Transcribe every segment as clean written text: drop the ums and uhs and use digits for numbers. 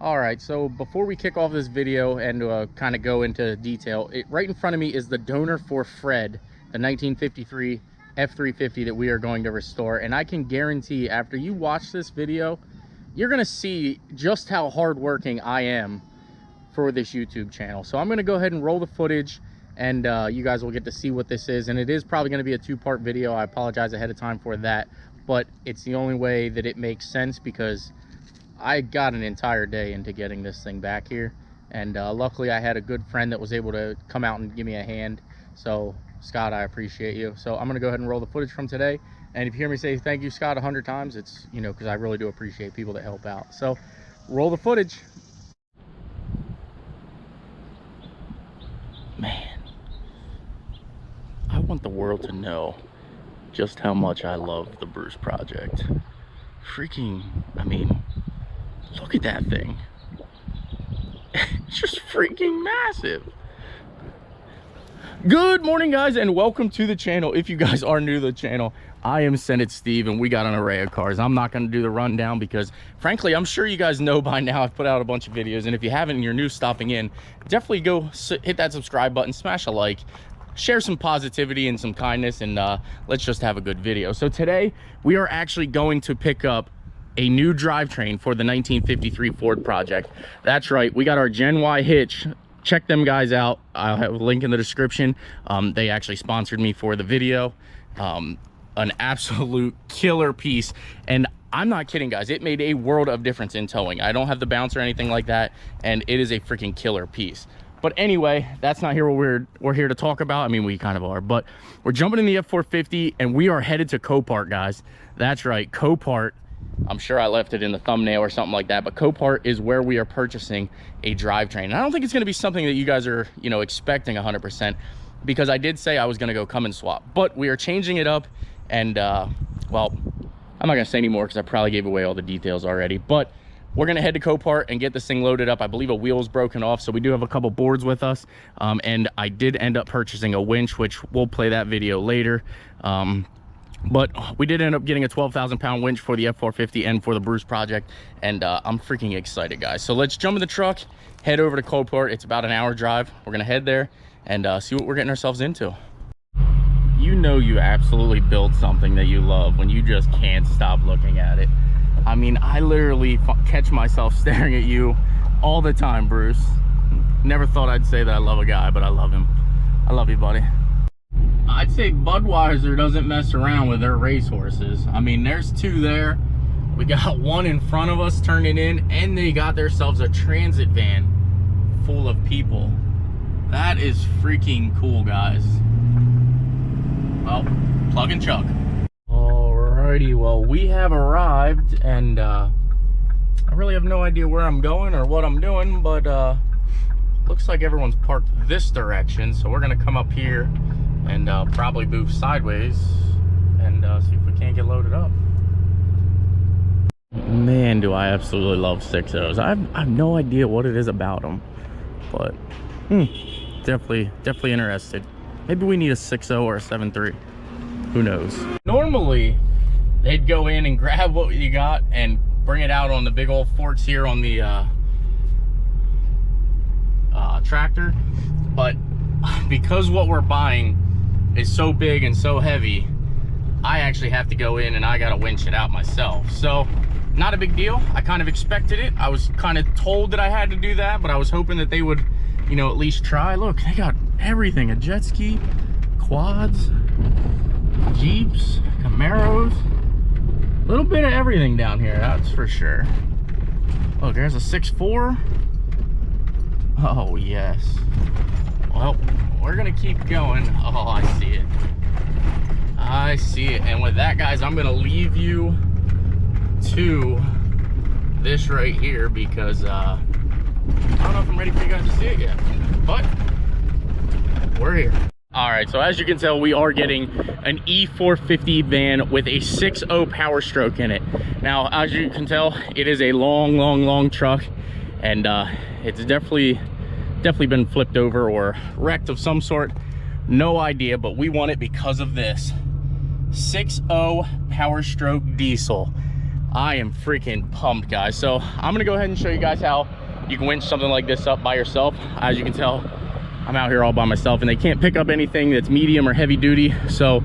All right, so before we kick off this video and kind of go into detail, right in front of me is the donor for Fred, the 1953 F350 that we are going to restore. And I can guarantee after you watch this video, you're gonna see just how hardworking I am for this YouTube channel. So I'm gonna go ahead and roll the footage, and you guys will get to see what this is. And it is probably gonna be a two-part video. I apologize ahead of time for that, but it's the only way that it makes sense because I got an entire day into getting this thing back here, and luckily I had a good friend that was able to come out and give me a hand. So Scott, I appreciate you. So I'm gonna go ahead and roll the footage from today, and if you hear me say thank you Scott 100 times, it's, you know, because I really do appreciate people that help out. So roll the footage. Man, I want the world to know just how much I love the Bruce Project. Freaking, I mean, look at that thing. It's just freaking massive. Good morning, guys, and welcome to the channel. If you guys are new to the channel, I am Senate Steve, and we got an array of cars. I'm not going to do the rundown because, frankly, I'm sure you guys know by now I've put out a bunch of videos, and if you haven't and you're new stopping in, definitely go hit that subscribe button, smash a like, share some positivity and some kindness, and let's just have a good video. So today, we are actually going to pick up a new drivetrain for the 1953 Ford Project. That's right, we got our Gen Y hitch. Check them guys out. I'll have a link in the description. They actually sponsored me for the video. An absolute killer piece, and I'm not kidding, guys. It made a world of difference in towing. I don't have the bounce or anything like that, and it is a freaking killer piece. But anyway, that's not here what we're here to talk about. I mean, we kind of are, but we're jumping in the F450, and we are headed to Copart, guys. That's right, Copart. I'm sure I left it in the thumbnail or something like that, but Copart is where we are purchasing a drivetrain. And I don't think it's going to be something that you guys are, you know, expecting 100%, because I did say I was going to go come and swap, but we are changing it up. And well, I'm not going to say anymore because I probably gave away all the details already, but we're going to head to Copart and get this thing loaded up. I believe a wheel is broken off, so we do have a couple boards with us. And I did end up purchasing a winch, which we'll play that video later. But we did end up getting a 12,000 pound winch for the F450 and for the Bruce Project, and I'm freaking excited, guys. So let's jump in the truck, head over to Copart. It's about an hour drive. We're gonna head there and see what we're getting ourselves into. You know, you absolutely build something that you love when you just can't stop looking at it. I mean, I literally catch myself staring at you all the time, Bruce. Never thought I'd say that I love a guy, but I love him. I love you, buddy. I'd say Budweiser doesn't mess around with their racehorses. I mean, there's two there. We got one in front of us turning in, and they got themselves a transit van full of people. That is freaking cool, guys. Well, plug and chug. Alrighty, well, we have arrived, and I really have no idea where I'm going or what I'm doing, but looks like everyone's parked this direction, so we're gonna come up here and probably move sideways and see if we can't get loaded up. Man, do I absolutely love 6.0s. I have no idea what it is about them, but definitely interested. Maybe we need a 6.0 or a 7.3. Who knows? Normally, they'd go in and grab what you got and bring it out on the big old forks here on the tractor, but because what we're buying is so big and so heavy, I actually have to go in and I gotta winch it out myself. So not a big deal. I kind of expected it. I was kind of told that I had to do that, but I was hoping that they would, you know, at least try. Look, they got everything: a jet ski, quads, Jeeps, Camaros, a little bit of everything down here, that's for sure. Look, there's a 6.4. Oh yes. Well, we're gonna keep going. Oh, I see it. I see it. And with that, guys, I'm gonna leave you to this right here because I don't know if I'm ready for you guys to see it yet, but we're here. All right, so as you can tell, we are getting an E450 van with a 6.0 Power Stroke in it. Now, as you can tell, it is a long truck, and it's definitely been flipped over or wrecked of some sort. No idea, but we want it because of this 6.0 Power Stroke diesel. I am freaking pumped, guys. So I'm gonna go ahead and show you guys how you can winch something like this up by yourself. As you can tell, I'm out here all by myself, and they can't pick up anything that's medium or heavy duty. So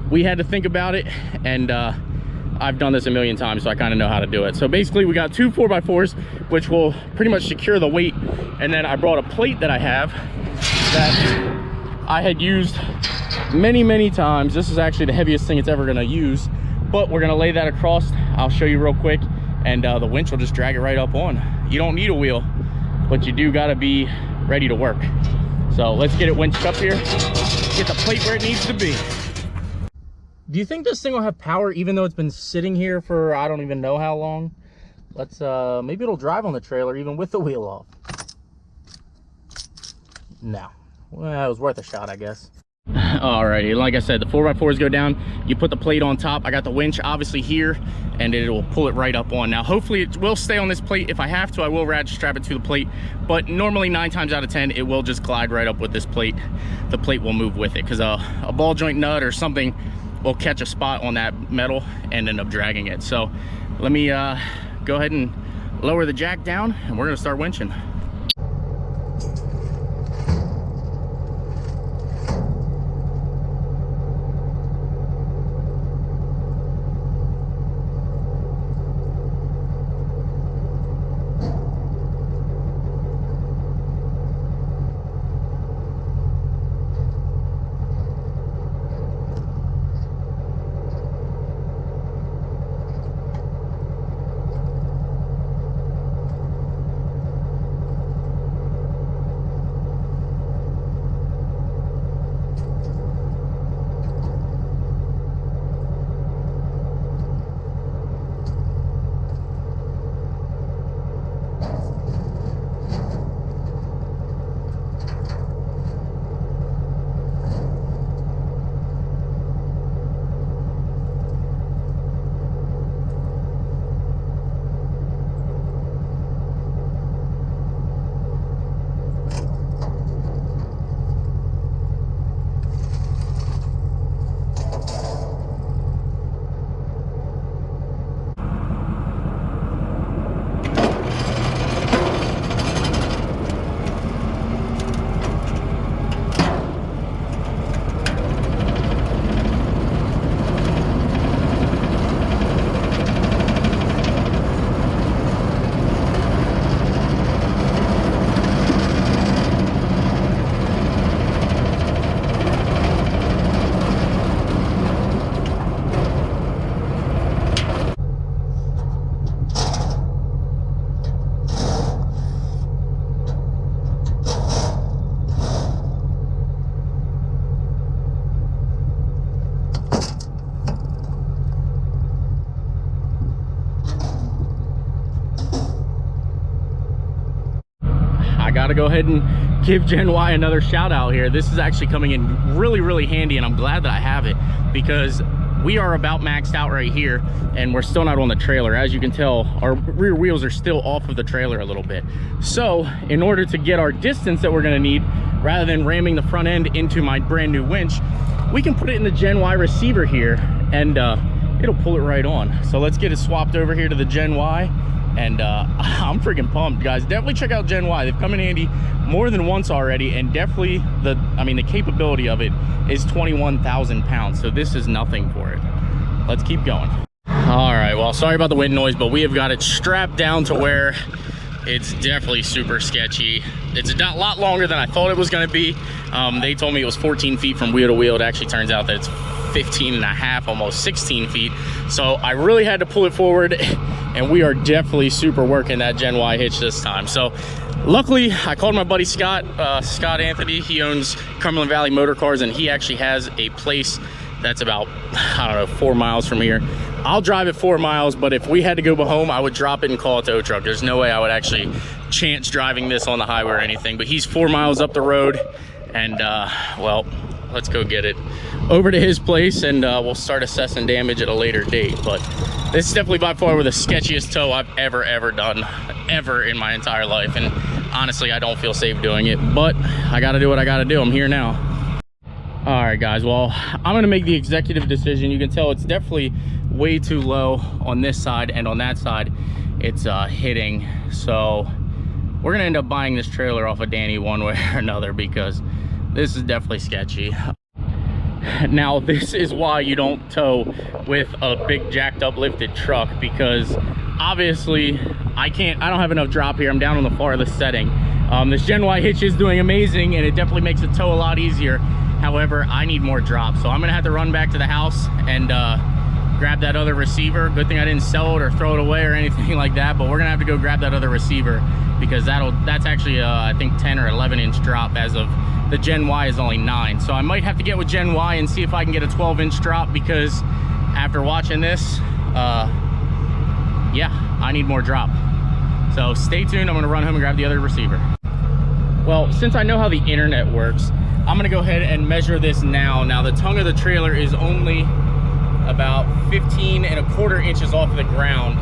we had to think about it, and I've done this a million times, so I kind of know how to do it. So basically we got two 4x4s, which will pretty much secure the weight. And then I brought a plate that I have that I had used many times. This is actually the heaviest thing it's ever gonna use, but we're gonna lay that across. I'll show you real quick, and the winch will just drag it right up on. You don't need a wheel, but you do gotta be ready to work. So let's get it winched up here, get the plate where it needs to be. Do you think this thing will have power even though it's been sitting here for I don't even know how long? Let's maybe it'll drive on the trailer even with the wheel off. No. Well, it was worth a shot, I guess. Alrighty, like I said, the 4x4s go down, you put the plate on top. I got the winch obviously here, and it will pull it right up on. Now hopefully it will stay on this plate. If I have to, I will ratchet strap it to the plate, but normally 9 times out of 10 it will just glide right up with this plate. The plate will move with it, because a ball joint nut or something will catch a spot on that metal and end up dragging it. So let me go ahead and lower the jack down, and we're gonna start winching. I gotta go ahead and give Gen Y another shout out here. This is actually coming in really handy, and I'm glad that I have it, because we are about maxed out right here and we're still not on the trailer. As you can tell, our rear wheels are still off of the trailer a little bit. So in order to get our distance that we're gonna need, rather than ramming the front end into my brand new winch, we can put it in the Gen Y receiver here, and it'll pull it right on. So let's get it swapped over here to the Gen Y. And I'm freaking pumped, guys. Definitely check out Gen Y. They've come in handy more than once already, and definitely the capability of it is 21,000 pounds. So this is nothing for it. Let's keep going. All right, well, sorry about the wind noise, but we have got it strapped down to where it's definitely super sketchy. It's a lot longer than I thought it was gonna be. They told me it was 14 feet from wheel to wheel. It actually turns out that it's 15 and a half, almost 16 feet. So I really had to pull it forward, and we are definitely super working that Gen Y hitch this time. So luckily I called my buddy Scott Anthony. He owns Cumberland Valley Motor Cars, and he actually has a place that's about, I don't know, 4 miles from here. I'll drive it 4 miles, but if we had to go home, I would drop it and call a tow truck. There's no way I would actually chance driving this on the highway or anything, but he's 4 miles up the road, and well, let's go get it over to his place, and we'll start assessing damage at a later date. But this is definitely by far the sketchiest tow I've ever done, ever in my entire life, and honestly I don't feel safe doing it, but I gotta do what I gotta do. I'm here now. All right, guys, well, I'm gonna make the executive decision. You can tell it's definitely way too low on this side, and on that side it's hitting. So we're gonna end up buying this trailer off of Danny one way or another, because this is definitely sketchy. Now, this is why you don't tow with a big jacked up lifted truck, because obviously I don't have enough drop here. I'm down on the farthest setting. This Gen Y hitch is doing amazing, and it definitely makes the tow a lot easier. However, I need more drop, so I'm gonna have to run back to the house and grab that other receiver. Good thing I didn't sell it or throw it away or anything like that, but we're gonna have to go grab that other receiver, because that's actually I think 10 or 11 inch drop, as of the Gen Y is only 9. So I might have to get with Gen Y and see if I can get a 12-inch drop, because after watching this, yeah, I need more drop. So stay tuned. I'm gonna run home and grab the other receiver. Well, since I know how the internet works, I'm gonna go ahead and measure this now. Now, the tongue of the trailer is only about 15¼ inches off the ground,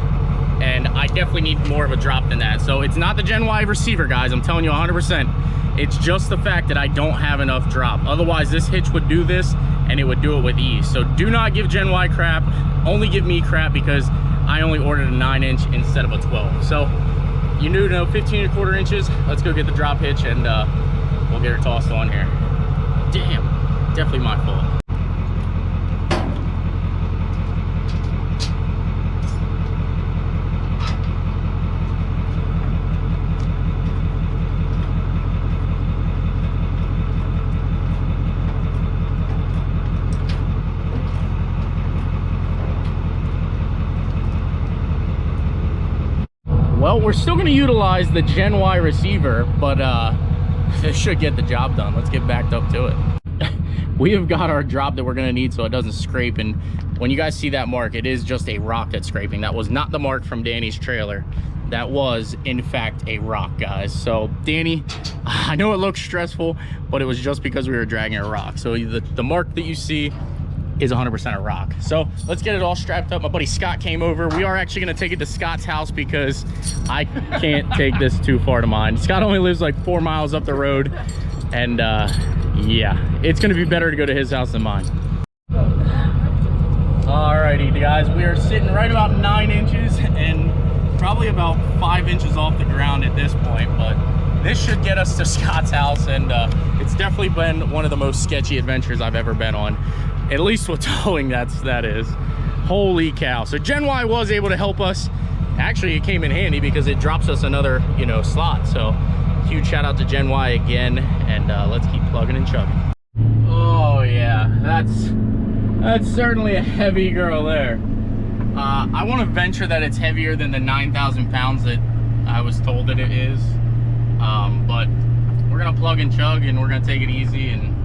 and I definitely need more of a drop than that. So it's not the Gen Y receiver, guys, I'm telling you 100%. It's just the fact that I don't have enough drop. Otherwise, this hitch would do this, and it would do it with ease. So do not give Gen Y crap, only give me crap, because I only ordered a 9-inch instead of a 12. So you need to know 15¼ inches. Let's go get the drop hitch, and we'll get her tossed on here. Damn, definitely my fault. Well, we're still going to utilize the Gen Y receiver, but this should get the job done. Let's get backed up to it. We have got our drop that we're going to need so it doesn't scrape, and when you guys see that mark, it is just a rock that's scraping. That was not the mark from Danny's trailer. That was, in fact, a rock, guys. So, Danny, I know it looks stressful, but it was just because we were dragging a rock. So the mark that you see is 100% a rock. So let's get it all strapped up. My buddy Scott came over. We are actually going to take it to Scott's house, because I can't take this too far to mine. Scott only lives like 4 miles up the road, and yeah, it's going to be better to go to his house than mine. Alrighty, guys, we are sitting right about 9 inches and probably about 5 inches off the ground at this point, but this should get us to Scott's house, and it's definitely been one of the most sketchy adventures I've ever been on. At least with towing, that is. Holy cow. So Gen Y was able to help us. Actually, it came in handy because it drops us another, slot. So huge shout out to Gen Y again, and let's keep plugging and chugging. Oh yeah, that's certainly a heavy girl there. I want to venture that it's heavier than the 9,000 pounds that I was told that it is. But we're gonna plug and chug, and we're gonna take it easy, and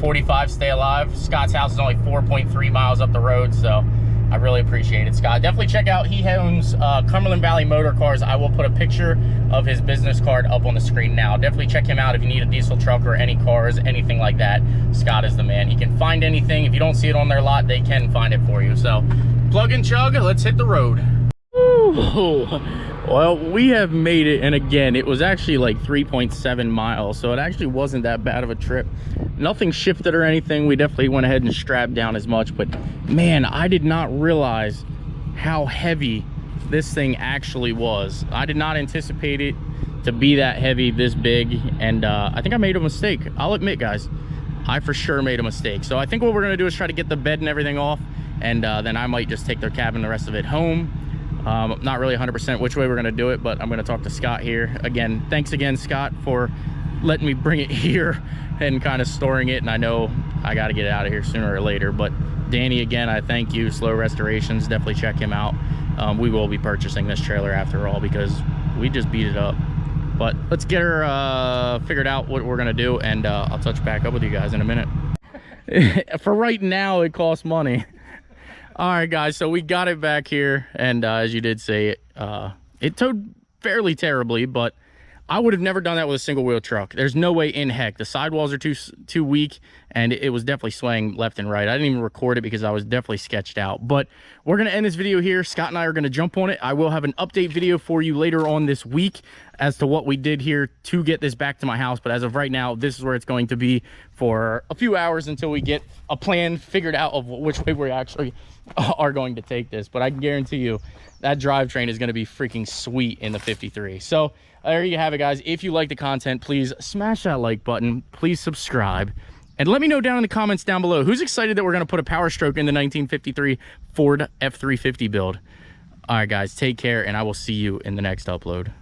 45 stay alive. Scott's house is only 4.3 miles up the road, so I really appreciate it, Scott. Definitely check out, he owns Cumberland Valley Motor Cars. I will put a picture of his business card up on the screen now. Definitely check him out if you need a diesel truck or any cars, anything like that. Scott is the man. He can find anything. If you don't see it on their lot, they can find it for you. So plug and chug, let's hit the road. Ooh. Well, we have made it, and again, it was actually like 3.7 miles, so it actually wasn't that bad of a trip. Nothing shifted or anything. We definitely went ahead and strapped down as much, but man, I did not realize how heavy this thing actually was. I did not anticipate it to be that heavy, this big, and I think I made a mistake. I'll admit, guys, I for sure made a mistake. So I think what we're gonna do is try to get the bed and everything off, and then I might just take their cabin, the rest of it home. Not really 100% which way we're gonna do it, but I'm gonna talk to Scott here. Again, thanks again, Scott, for letting me bring it here and kind of storing it. And I know I got to get it out of here sooner or later, but Danny, again, I thank you. Slow Restorations, definitely check him out. We will be purchasing this trailer after all, because we just beat it up. But let's get her figured out what we're gonna do, and I'll touch back up with you guys in a minute. For right now, it costs money. All right, guys, so we got it back here, and as you did say, it towed fairly terribly, but I would have never done that with a single wheel truck. There's no way in heck. The sidewalls are too weak, and it was definitely swaying left and right. I didn't even record it because I was definitely sketched out. But we're going to end this video here. Scott and I are going to jump on it. I will have an update video for you later on this week. as to what we did here to get this back to my house. But as of right now, this is where it's going to be for a few hours until we get a plan figured out of which way we actually are going to take this. But I can guarantee you that drivetrain is going to be freaking sweet in the 53. So there you have it, guys. If you like the content, please smash that like button. Please subscribe. And let me know down in the comments down below, who's excited that we're going to put a Power Stroke in the 1953 Ford F-350 build. All right, guys, take care, and I will see you in the next upload.